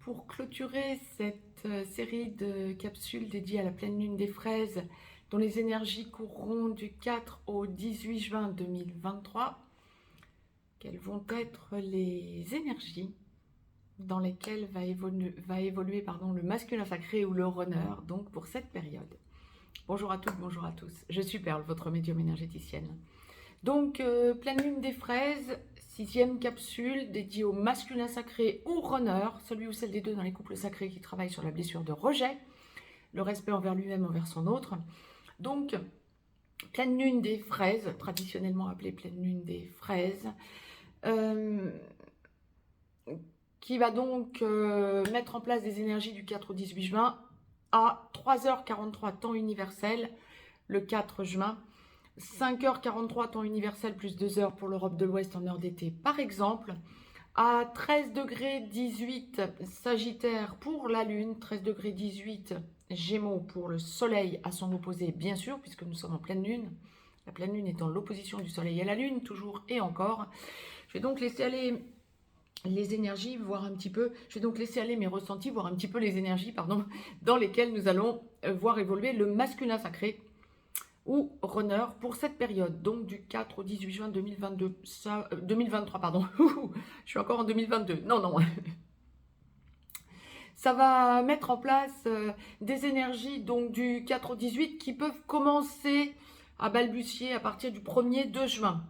pour clôturer cette série de capsules dédiées à la pleine lune des fraises, dont les énergies courront du 4 au 18 juin 2023, quelles vont être les énergies dans lesquelles va évoluer le masculin sacré ou le runner, donc pour cette période. Bonjour à toutes, bonjour à tous. Je suis Perle, votre médium énergéticienne. Donc, pleine lune des fraises, 6e capsule dédiée au masculin sacré ou runner, celui ou celle des deux dans les couples sacrés qui travaillent sur la blessure de rejet, le respect envers lui-même, envers son autre. Donc, pleine lune des fraises, traditionnellement appelée pleine lune des fraises, qui va donc mettre en place des énergies du 4 au 18 juin à 3h43 temps universel, le 4 juin, 5h43 temps universel plus 2 heures pour l'Europe de l'Ouest en heure d'été par exemple, à 13 degrés 18 Sagittaire pour la Lune, 13 degrés 18 Gémeaux pour le Soleil à son opposé bien sûr, puisque nous sommes en pleine Lune, la pleine Lune étant l'opposition du Soleil à la Lune, toujours et encore. Je vais donc laisser aller les énergies, voir un petit peu, je vais donc laisser aller mes ressentis, voir un petit peu les énergies, dans lesquelles nous allons voir évoluer le masculin sacré ou runner pour cette période, donc du 4 au 18 juin 2023, pardon, je suis encore en 2022, non, ça va mettre en place des énergies donc du 4 au 18 qui peuvent commencer à balbutier à partir du 1er 2 juin.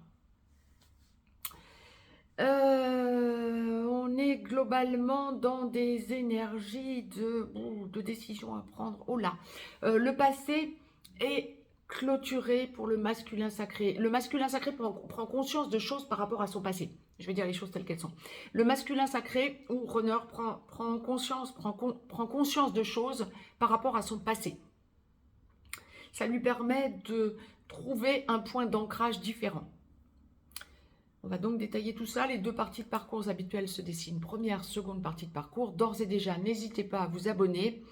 On est globalement dans des énergies de décision à prendre. Oh là, le passé est clôturé pour le masculin sacré. Le masculin sacré prend conscience de choses par rapport à son passé. Je vais dire les choses telles qu'elles sont. Le masculin sacré ou runner prend conscience de choses par rapport à son passé. Ça lui permet de trouver un point d'ancrage différent. On va donc détailler tout ça. Les deux parties de parcours habituelles se dessinent. Première, seconde partie de parcours. D'ores et déjà, n'hésitez pas à vous abonner,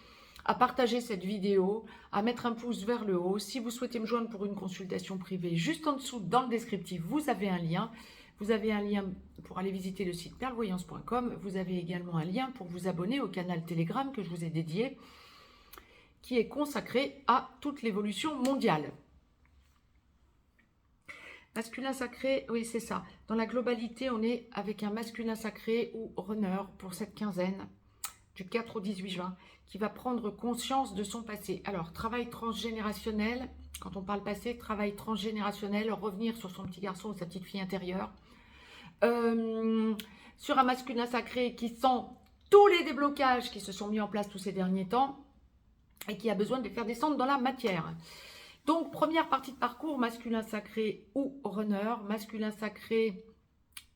à partager cette vidéo, à mettre un pouce vers le haut. Si vous souhaitez me joindre pour une consultation privée, juste en dessous, dans le descriptif, vous avez un lien. Vous avez un lien pour aller visiter le site perlevoyance.com. Vous avez également un lien pour vous abonner au canal Telegram que je vous ai dédié, qui est consacré à toute l'évolution mondiale. Masculin sacré, oui c'est ça. Dans la globalité, on est avec un masculin sacré ou runner pour cette quinzaine du 4 au 18 juin qui va prendre conscience de son passé. Alors, travail transgénérationnel, quand on parle passé, travail transgénérationnel, revenir sur son petit garçon ou sa petite fille intérieure. Sur un masculin sacré qui sent tous les déblocages qui se sont mis en place tous ces derniers temps et qui a besoin de les faire descendre dans la matière. Donc, première partie de parcours, masculin sacré ou runner. Masculin sacré,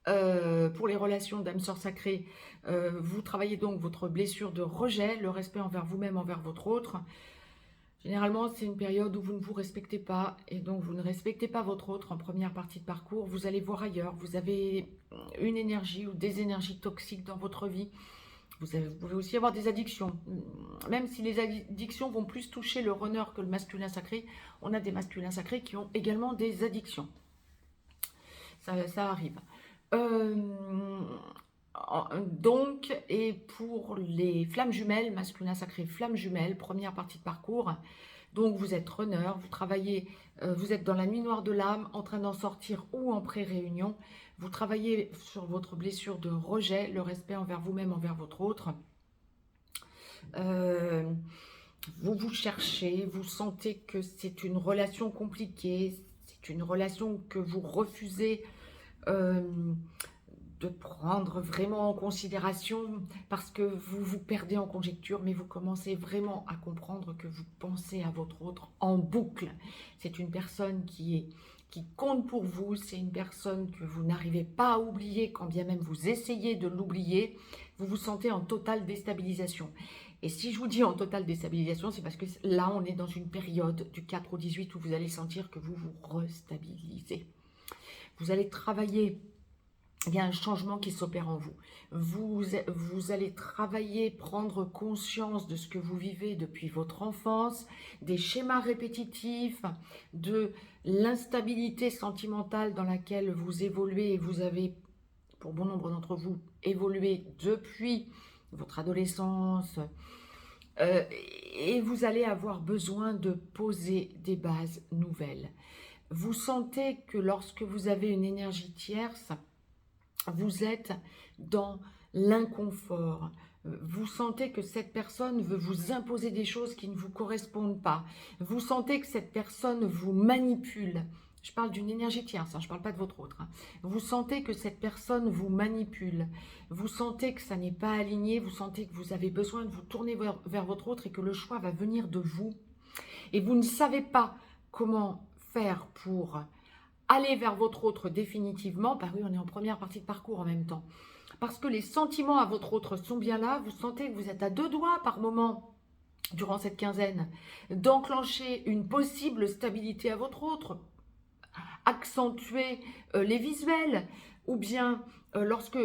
pour les relations d'âme-sœur sacrée, vous travaillez donc votre blessure de rejet, le respect envers vous-même, envers votre autre. Généralement, c'est une période où vous ne vous respectez pas et donc vous ne respectez pas votre autre en première partie de parcours. Vous allez voir ailleurs, vous avez une énergie ou des énergies toxiques dans votre vie. Vous pouvez aussi avoir des addictions. Même si les addictions vont plus toucher le runner que le masculin sacré, on a des masculins sacrés qui ont également des addictions. Ça arrive. Donc, et pour les flammes jumelles, masculin sacré, flammes jumelles, première partie de parcours. Donc, vous êtes runner, vous travaillez, vous êtes dans la nuit noire de l'âme, en train d'en sortir ou en pré-réunion. Vous travaillez sur votre blessure de rejet, le respect envers vous-même, envers votre autre. Vous vous cherchez, vous sentez que c'est une relation compliquée, c'est une relation que vous refusez de prendre vraiment en considération parce que vous vous perdez en conjecture, mais vous commencez vraiment à comprendre que vous pensez à votre autre en boucle. C'est une personne qui compte pour vous, c'est une personne que vous n'arrivez pas à oublier, quand bien même vous essayez de l'oublier, vous vous sentez en totale déstabilisation. Et si je vous dis en totale déstabilisation, c'est parce que là, on est dans une période du 4 au 18 où vous allez sentir que vous vous restabilisez. Vous allez travailler, il y a un changement qui s'opère en vous. Vous allez travailler, prendre conscience de ce que vous vivez depuis votre enfance, des schémas répétitifs, de l'instabilité sentimentale dans laquelle vous évoluez et vous avez, pour bon nombre d'entre vous, évolué depuis votre adolescence, et vous allez avoir besoin de poser des bases nouvelles. Vous sentez que lorsque vous avez une énergie tierce, vous êtes dans l'inconfort. Vous sentez que cette personne veut vous imposer des choses qui ne vous correspondent pas. Vous sentez que cette personne vous manipule. Je parle d'une énergie tierce, je ne parle pas de votre autre. Vous sentez que cette personne vous manipule. Vous sentez que ça n'est pas aligné. Vous sentez que vous avez besoin de vous tourner vers votre autre et que le choix va venir de vous. Et vous ne savez pas comment faire pour aller vers votre autre définitivement. Bah oui, on est en première partie de parcours en même temps. Parce que les sentiments à votre autre sont bien là. Vous sentez que vous êtes à 2 doigts par moment, durant cette quinzaine, d'enclencher une possible stabilité à votre autre. Accentuer les visuels. Ou bien, lorsque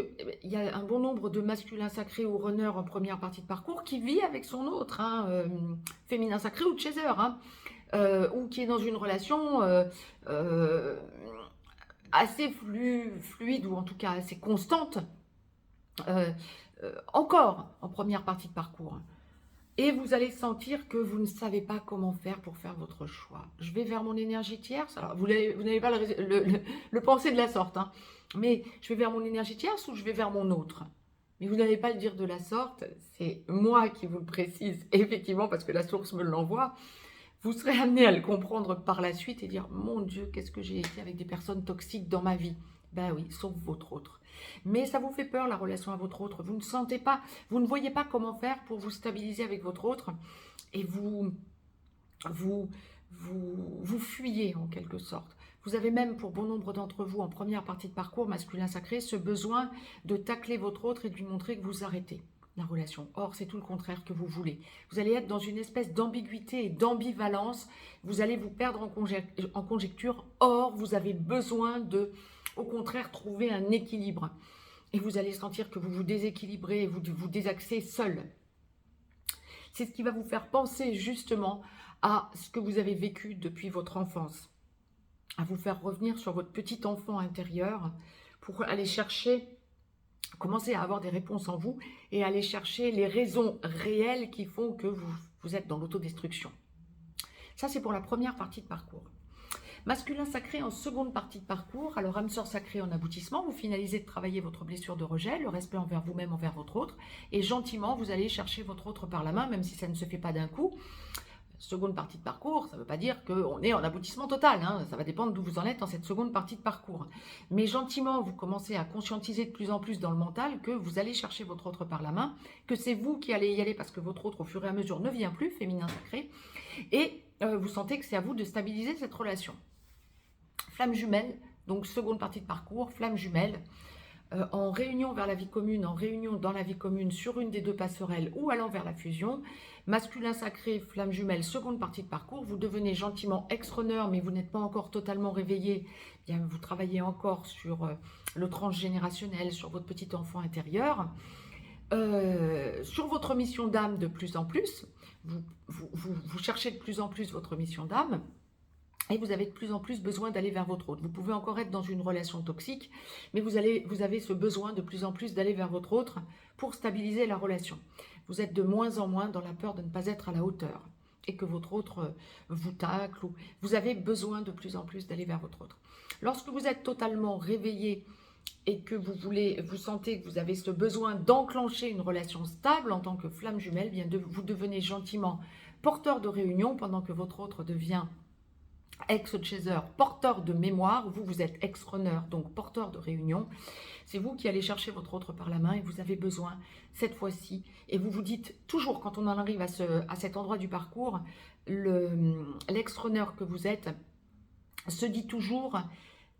il y a un bon nombre de masculins sacrés ou runners en première partie de parcours qui vit avec son autre, féminin sacré ou chaser, ou qui est dans une relation assez fluide ou en tout cas assez constante, encore en première partie de parcours. Et vous allez sentir que vous ne savez pas comment faire pour faire votre choix. Je vais vers mon énergie tierce. Alors, vous n'allez pas le penser de la sorte, mais je vais vers mon énergie tierce ou je vais vers mon autre? Mais vous n'allez pas le dire de la sorte, c'est moi qui vous le précise, effectivement, parce que la source me l'envoie. Vous serez amené à le comprendre par la suite et dire « Mon Dieu, qu'est-ce que j'ai été avec des personnes toxiques dans ma vie ?» Ben oui, sauf votre autre. Mais ça vous fait peur, la relation à votre autre. Vous ne sentez pas, vous ne voyez pas comment faire pour vous stabiliser avec votre autre. Et vous fuyez en quelque sorte. Vous avez même, pour bon nombre d'entre vous, en première partie de parcours masculin sacré, ce besoin de tacler votre autre et de lui montrer que vous arrêtez la relation. Or, c'est tout le contraire que vous voulez. Vous allez être dans une espèce d'ambiguïté et d'ambivalence. Vous allez vous perdre en conjecture. Or, vous avez besoin de, au contraire, trouver un équilibre. Et vous allez sentir que vous vous déséquilibrez et vous désaxez seul. C'est ce qui va vous faire penser justement à ce que vous avez vécu depuis votre enfance. À vous faire revenir sur votre petit enfant intérieur pour aller chercher, commencer à avoir des réponses en vous et aller chercher les raisons réelles qui font que vous êtes dans l'autodestruction. Ça, c'est pour la première partie de parcours. Masculin sacré en seconde partie de parcours. Alors, âme sœur sacrée en aboutissement, vous finalisez de travailler votre blessure de rejet, le respect envers vous-même, envers votre autre. Et gentiment, vous allez chercher votre autre par la main, même si ça ne se fait pas d'un coup. Seconde partie de parcours, ça ne veut pas dire qu'on est en aboutissement total. Ça va dépendre d'où vous en êtes dans cette seconde partie de parcours. Mais gentiment, vous commencez à conscientiser de plus en plus dans le mental que vous allez chercher votre autre par la main, que c'est vous qui allez y aller parce que votre autre, au fur et à mesure, ne vient plus, féminin sacré. Et vous sentez que c'est à vous de stabiliser cette relation. Flamme jumelle, donc seconde partie de parcours, flamme jumelle, en réunion vers la vie commune, en réunion dans la vie commune sur une des deux passerelles ou allant vers la fusion. Masculin sacré, flamme jumelle, seconde partie de parcours, vous devenez gentiment ex-runner, mais vous n'êtes pas encore totalement réveillé. Bien, vous travaillez encore sur le transgénérationnel, sur votre petit enfant intérieur, sur votre mission d'âme de plus en plus. Vous cherchez de plus en plus votre mission d'âme. Et vous avez de plus en plus besoin d'aller vers votre autre. Vous pouvez encore être dans une relation toxique, mais vous avez ce besoin de plus en plus d'aller vers votre autre pour stabiliser la relation. Vous êtes de moins en moins dans la peur de ne pas être à la hauteur et que votre autre vous tacle. Vous avez besoin de plus en plus d'aller vers votre autre. Lorsque vous êtes totalement réveillé et que vous sentez que vous avez ce besoin d'enclencher une relation stable en tant que flamme jumelle, bien vous devenez gentiment porteur de réunion pendant que votre autre devient ex-chaser, porteur de mémoire. Vous êtes ex-runner, donc porteur de réunion. C'est vous qui allez chercher votre autre par la main et vous avez besoin, cette fois-ci, et vous vous dites toujours, quand on en arrive à cet endroit du parcours, l'ex-runner que vous êtes se dit toujours,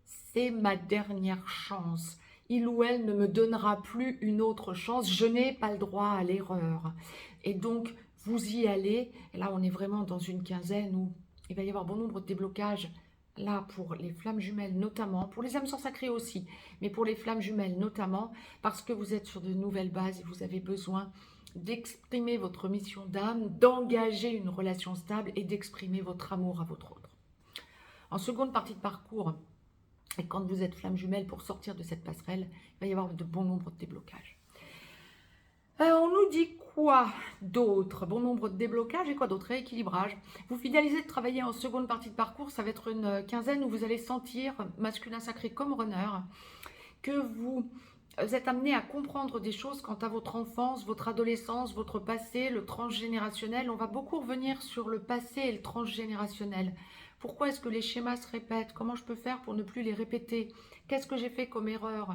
c'est ma dernière chance. Il ou elle ne me donnera plus une autre chance, je n'ai pas le droit à l'erreur. Et donc, vous y allez, et là on est vraiment dans une quinzaine où il va y avoir bon nombre de déblocages, là pour les flammes jumelles notamment, pour les âmes sœurs sacrées aussi, mais pour les flammes jumelles notamment, parce que vous êtes sur de nouvelles bases et vous avez besoin d'exprimer votre mission d'âme, d'engager une relation stable et d'exprimer votre amour à votre autre. En seconde partie de parcours, et quand vous êtes flamme jumelle pour sortir de cette passerelle, il va y avoir de bon nombre de déblocages. On nous dit quoi d'autre? Bon nombre de déblocages et quoi d'autre? Rééquilibrage. Vous finalisez de travailler en seconde partie de parcours, ça va être une quinzaine où vous allez sentir, masculin sacré comme runner, que vous êtes amené à comprendre des choses quant à votre enfance, votre adolescence, votre passé, le transgénérationnel. On va beaucoup revenir sur le passé et le transgénérationnel. Pourquoi est-ce que les schémas se répètent? Comment je peux faire pour ne plus les répéter? Qu'est-ce que j'ai fait comme erreur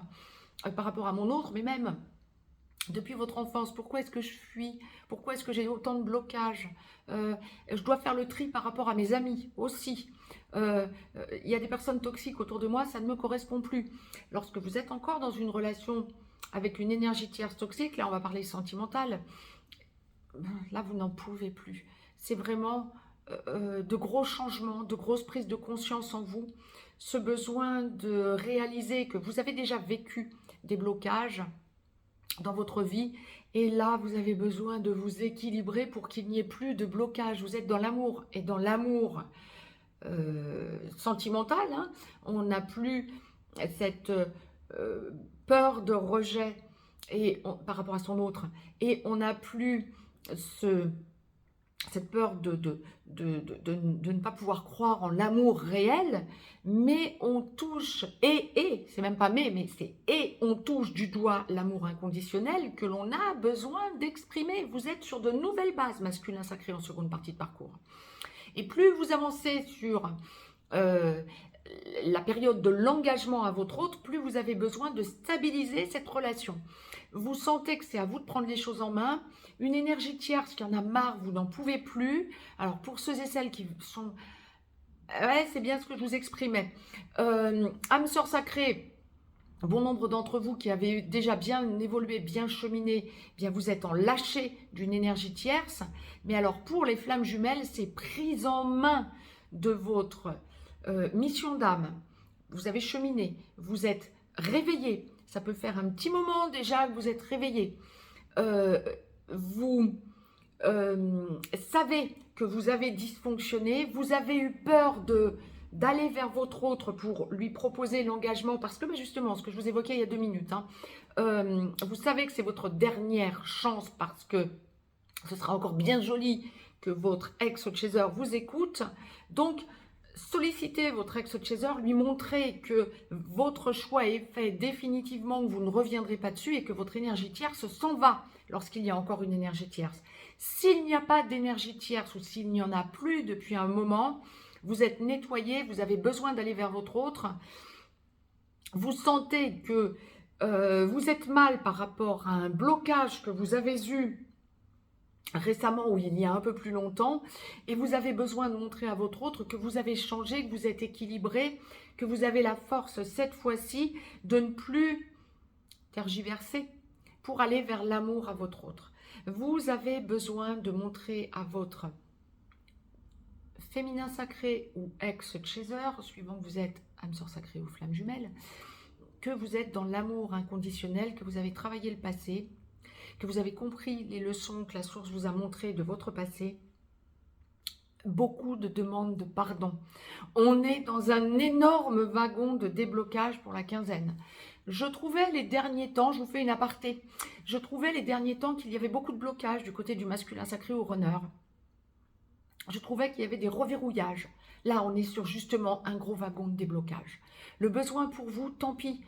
par rapport à mon autre, mais même depuis votre enfance, pourquoi est-ce que je fuis? Pourquoi est-ce que j'ai autant de blocages? Je dois faire le tri par rapport à mes amis aussi. Il y a des personnes toxiques autour de moi, ça ne me correspond plus. Lorsque vous êtes encore dans une relation avec une énergie tierce toxique, là on va parler sentimentale, là vous n'en pouvez plus. C'est vraiment de gros changements, de grosses prises de conscience en vous, ce besoin de réaliser que vous avez déjà vécu des blocages dans votre vie et là vous avez besoin de vous équilibrer pour qu'il n'y ait plus de blocage. Vous êtes dans l'amour et dans l'amour sentimental, hein, on n'a plus cette peur de rejet par rapport à son autre et on n'a plus cette peur de ne pas pouvoir croire en l'amour réel, mais on touche, c'est même pas mais c'est on touche du doigt l'amour inconditionnel que l'on a besoin d'exprimer. Vous êtes sur de nouvelles bases masculin sacré en seconde partie de parcours. Et plus vous avancez sur la période de l'engagement à votre autre, plus vous avez besoin de stabiliser cette relation. Vous sentez que c'est à vous de prendre les choses en main. Une énergie tierce qui en a marre, vous n'en pouvez plus. Alors pour ceux et celles qui sont... Ouais, c'est bien ce que je vous exprimais. Âme sœur sacrée, bon nombre d'entre vous qui avez déjà bien évolué, bien cheminé, eh bien vous êtes en lâcher d'une énergie tierce. Mais alors pour les flammes jumelles, c'est prise en main de votre mission d'âme. Vous avez cheminé, vous êtes réveillé. Ça peut faire un petit moment déjà que vous êtes réveillé. Vous savez que vous avez dysfonctionné, vous avez eu peur d'aller vers votre autre pour lui proposer l'engagement, parce que justement, ce que je vous évoquais il y a 2 minutes, hein, vous savez que c'est votre dernière chance parce que ce sera encore bien joli que votre ex-chaser vous écoute. Donc, sollicitez votre ex-chaser, lui montrer que votre choix est fait définitivement, que vous ne reviendrez pas dessus et que votre énergie tierce s'en va lorsqu'il y a encore une énergie tierce. S'il n'y a pas d'énergie tierce ou s'il n'y en a plus depuis un moment, vous êtes nettoyé, vous avez besoin d'aller vers votre autre, vous sentez que vous êtes mal par rapport à un blocage que vous avez eu récemment ou il y a un peu plus longtemps et vous avez besoin de montrer à votre autre que vous avez changé, que vous êtes équilibré, que vous avez la force cette fois-ci de ne plus tergiverser pour aller vers l'amour à votre autre. Vous avez besoin de montrer à votre féminin sacré ou ex-chaser, suivant que vous êtes âme sœur sacrée ou flamme jumelle, que vous êtes dans l'amour inconditionnel, que vous avez travaillé le passé, que vous avez compris les leçons que la source vous a montrées de votre passé. Beaucoup de demandes de pardon. On est dans un énorme wagon de déblocage pour la quinzaine. Je trouvais les derniers temps, je vous fais une aparté, je trouvais les derniers temps qu'il y avait beaucoup de blocages du côté du masculin sacré au runner. Je trouvais qu'il y avait des reverrouillages. Là, on est sur justement un gros wagon de déblocage. Le besoin pour vous, tant pis.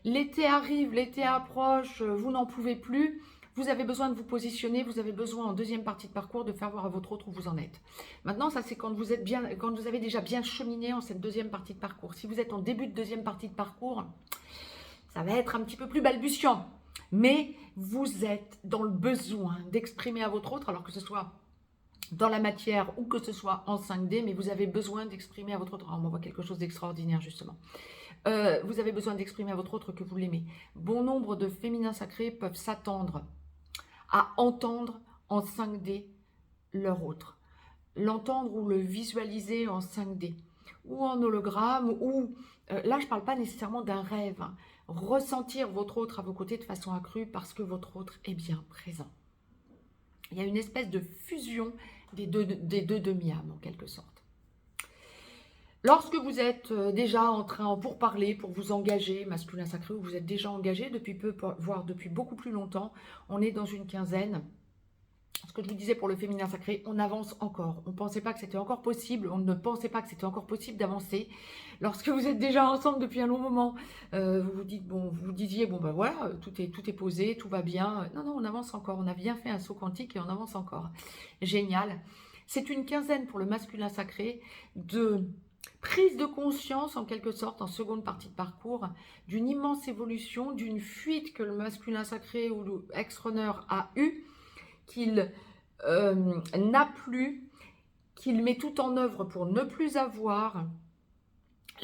L'été arrive, l'été approche, vous n'en pouvez plus. Vous avez besoin de vous positionner, vous avez besoin en deuxième partie de parcours de faire voir à votre autre où vous en êtes. Maintenant, ça c'est quand vous êtes bien, quand vous avez déjà bien cheminé en cette deuxième partie de parcours. Si vous êtes en début de deuxième partie de parcours, ça va être un petit peu plus balbutiant. Mais vous êtes dans le besoin d'exprimer à votre autre, alors que ce soit dans la matière ou que ce soit en 5D, mais vous avez besoin d'exprimer à votre autre. Alors, on voit quelque chose d'extraordinaire justement. Vous avez besoin d'exprimer à votre autre que vous l'aimez. Bon nombre de féminins sacrés peuvent s'attendre à entendre en 5D leur autre. L'entendre ou le visualiser en 5D ou en hologramme ou, là je ne parle pas nécessairement d'un rêve, hein. Ressentir votre autre à vos côtés de façon accrue parce que votre autre est bien présent. Il y a une espèce de fusion des deux demi-âmes en quelque sorte. Lorsque vous êtes déjà en train pour parler, pour vous engager, masculin sacré, ou vous êtes déjà engagé depuis peu, voire depuis beaucoup plus longtemps, on est dans une quinzaine. Ce que je vous disais pour le féminin sacré, on avance encore. On ne pensait pas que c'était encore possible, on ne pensait pas que c'était encore possible d'avancer. Lorsque vous êtes déjà ensemble depuis un long moment, vous vous dites, bon, vous disiez, bon ben voilà, tout est posé, tout va bien. Non, non, on avance encore. On a bien fait un saut quantique et on avance encore. Génial. C'est une quinzaine pour le masculin sacré de prise de conscience en quelque sorte en seconde partie de parcours d'une immense évolution, d'une fuite que le masculin sacré ou le ex-runner a eu, qu'il n'a plus, qu'il met tout en œuvre pour ne plus avoir.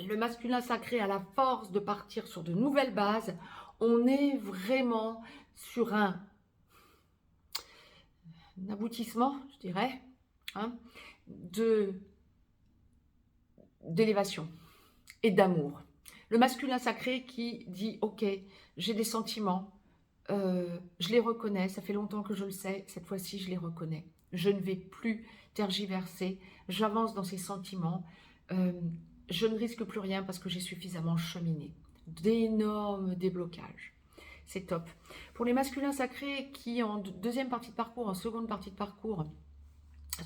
Le masculin sacré a la force de partir sur de nouvelles bases. On est vraiment sur un aboutissement, je dirais, hein, d'élévation et d'amour. Le masculin sacré qui dit, ok, j'ai des sentiments, je les reconnais, ça fait longtemps que je le sais, cette fois-ci je les reconnais. Je ne vais plus tergiverser, j'avance dans ces sentiments, je ne risque plus rien parce que j'ai suffisamment cheminé. D'énormes déblocages. C'est top. Pour les masculins sacrés qui, en deuxième partie de parcours, en seconde partie de parcours,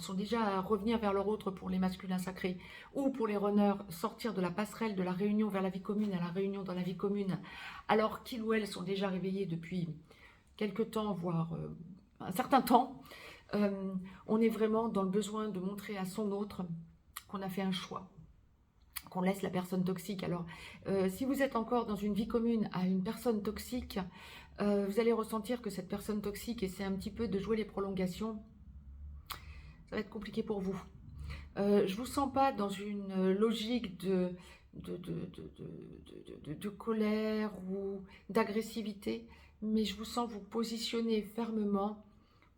sont déjà à revenir vers leur autre pour les masculins sacrés, ou pour les runners, sortir de la passerelle de la réunion vers la vie commune à la réunion dans la vie commune, alors qu'ils ou elles sont déjà réveillés depuis quelques temps, voire un certain temps. On est vraiment dans le besoin de montrer à son autre qu'on a fait un choix, qu'on laisse la personne toxique. Alors, si vous êtes encore dans une vie commune à une personne toxique, vous allez ressentir que cette personne toxique essaie un petit peu de jouer les prolongations. Ça va être compliqué pour vous. Je ne vous sens pas dans une logique de colère ou d'agressivité, mais je vous sens vous positionner fermement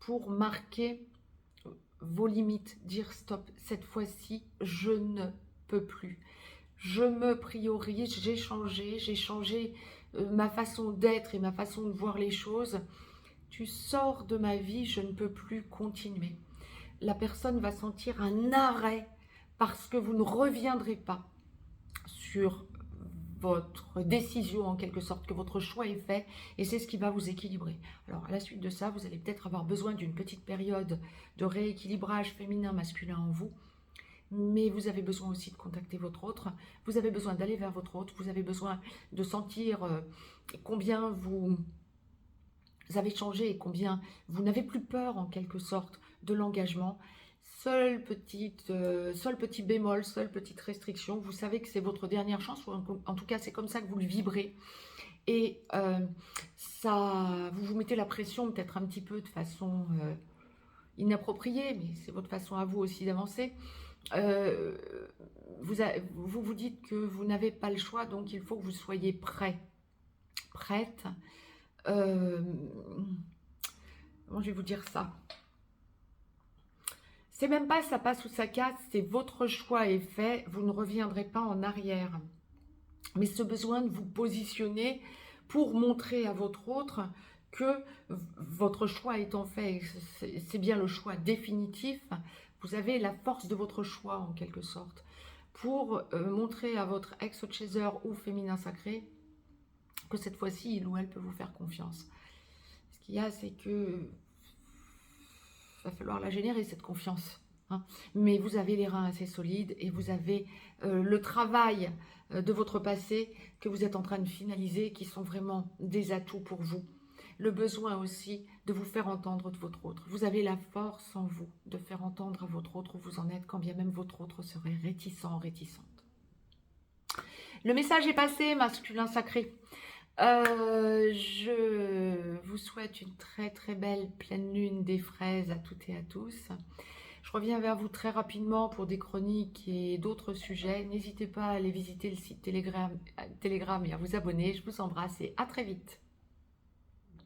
pour marquer vos limites, dire stop, cette fois-ci, je ne peux plus. Je me priorise, j'ai changé ma façon d'être et ma façon de voir les choses. Tu sors de ma vie, je ne peux plus continuer. La personne va sentir un arrêt parce que vous ne reviendrez pas sur votre décision en quelque sorte, que votre choix est fait et c'est ce qui va vous équilibrer. Alors à la suite de ça, vous allez peut-être avoir besoin d'une petite période de rééquilibrage féminin-masculin en vous, mais vous avez besoin aussi de contacter votre autre, vous avez besoin d'aller vers votre autre, vous avez besoin de sentir combien vous avez changé et combien vous n'avez plus peur en quelque sorte de l'engagement. Seule petit bémol, seule petite restriction, vous savez que c'est votre dernière chance, ou en tout cas c'est comme ça que vous le vibrez. Et vous vous mettez la pression peut-être un petit peu de façon inappropriée, mais c'est votre façon à vous aussi d'avancer. Vous vous dites que vous n'avez pas le choix, donc il faut que vous soyez prête. Comment je vais vous dire ça? C'est même pas ça passe ou ça casse, c'est votre choix est fait, vous ne reviendrez pas en arrière. Mais ce besoin de vous positionner pour montrer à votre autre que votre choix étant fait, c'est bien le choix définitif, vous avez la force de votre choix en quelque sorte, pour montrer à votre ex-chaser ou féminin sacré que cette fois-ci, il ou elle peut vous faire confiance. Ce qu'il y a, c'est que va falloir la générer cette confiance. Hein. Mais vous avez les reins assez solides et vous avez le travail de votre passé que vous êtes en train de finaliser, qui sont vraiment des atouts pour vous. Le besoin aussi de vous faire entendre de votre autre. Vous avez la force en vous de faire entendre à votre autre où vous en êtes, quand bien même votre autre serait réticente. Le message est passé, masculin sacré. Je vous souhaite une très belle pleine lune des fraises à toutes et à tous. Je reviens vers vous très rapidement pour des chroniques et d'autres sujets. N'hésitez pas à aller visiter le site Telegram et à vous abonner. Je vous embrasse et à très vite.